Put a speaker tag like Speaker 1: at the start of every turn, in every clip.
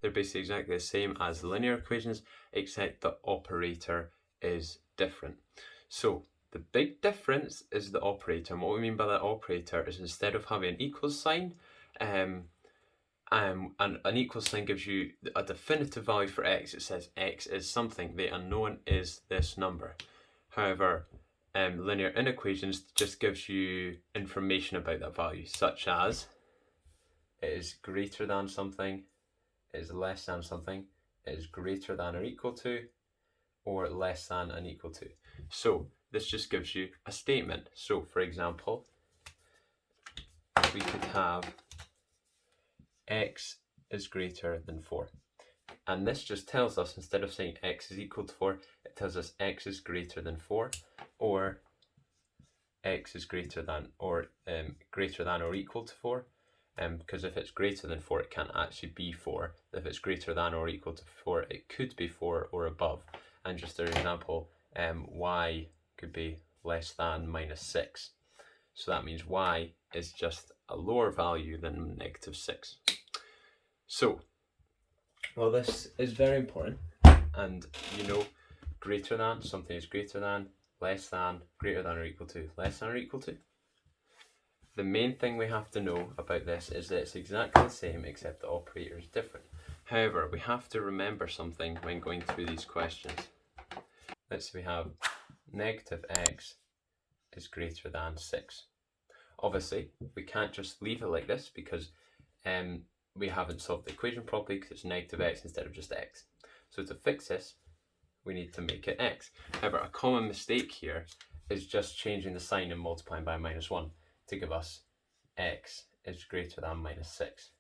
Speaker 1: They're basically exactly the same as linear equations, except the operator is different. So the big difference is the operator. And what we mean by that operator is instead of having an equals sign, and an equal sign gives you a definitive value for x. It says x is something. The unknown is this number. However, linear inequations just gives you information about that value, such as it is greater than something, it is less than something, it is greater than or equal to, or less than and equal to. So this just gives you a statement. So for example, we could have x is greater than 4. And this just tells us, instead of saying x is equal to 4, it tells us x is greater than 4, or x is greater than or equal to 4. Because if it's greater than 4, it can't actually be 4. If it's greater than or equal to 4, it could be 4 or above. And just an example, y could be less than minus 6. So that means y is just a lower value than negative 6. So, well, this is very important. And you know, greater than, something is greater than, less than, greater than or equal to, less than or equal to. The main thing we have to know about this is that it's exactly the same except the operator is different. However, we have to remember something when going through these questions. Let's say we have negative x is greater than 6. Obviously, we can't just leave it like this because we haven't solved the equation properly because it's negative x instead of just x. So to fix this, we need to make it x. However, a common mistake here is just changing the sign and multiplying by -1 to give us x is greater than -6.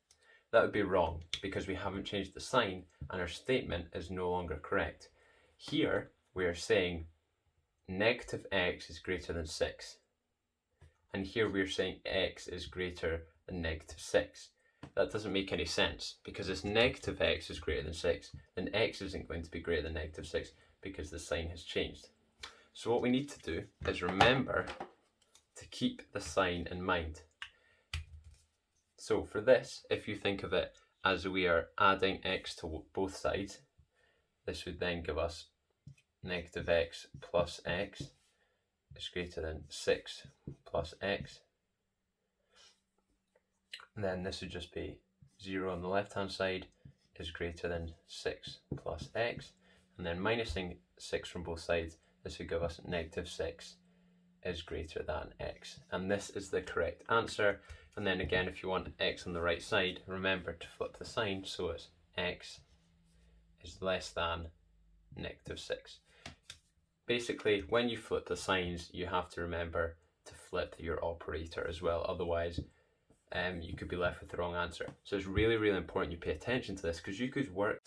Speaker 1: That would be wrong because we haven't changed the sign and our statement is no longer correct. Here we are saying negative x is greater than 6. And here we're saying x is greater than negative 6. That doesn't make any sense because if negative x is greater than 6, then x isn't going to be greater than negative 6 because the sign has changed. So what we need to do is remember to keep the sign in mind. So for this, if you think of it as we are adding x to both sides, this would then give us negative x plus x is greater than 6 plus x. And then this would just be 0 on the left hand side is greater than 6 plus x. And then minusing 6 from both sides, this would give us negative 6 is greater than x. And this is the correct answer. And then again, if you want x on the right side, remember to flip the sign so it's x is less than negative 6. Basically, when you flip the signs, you have to remember to flip your operator as well. Otherwise, you could be left with the wrong answer. So it's really, really important you pay attention to this because you could work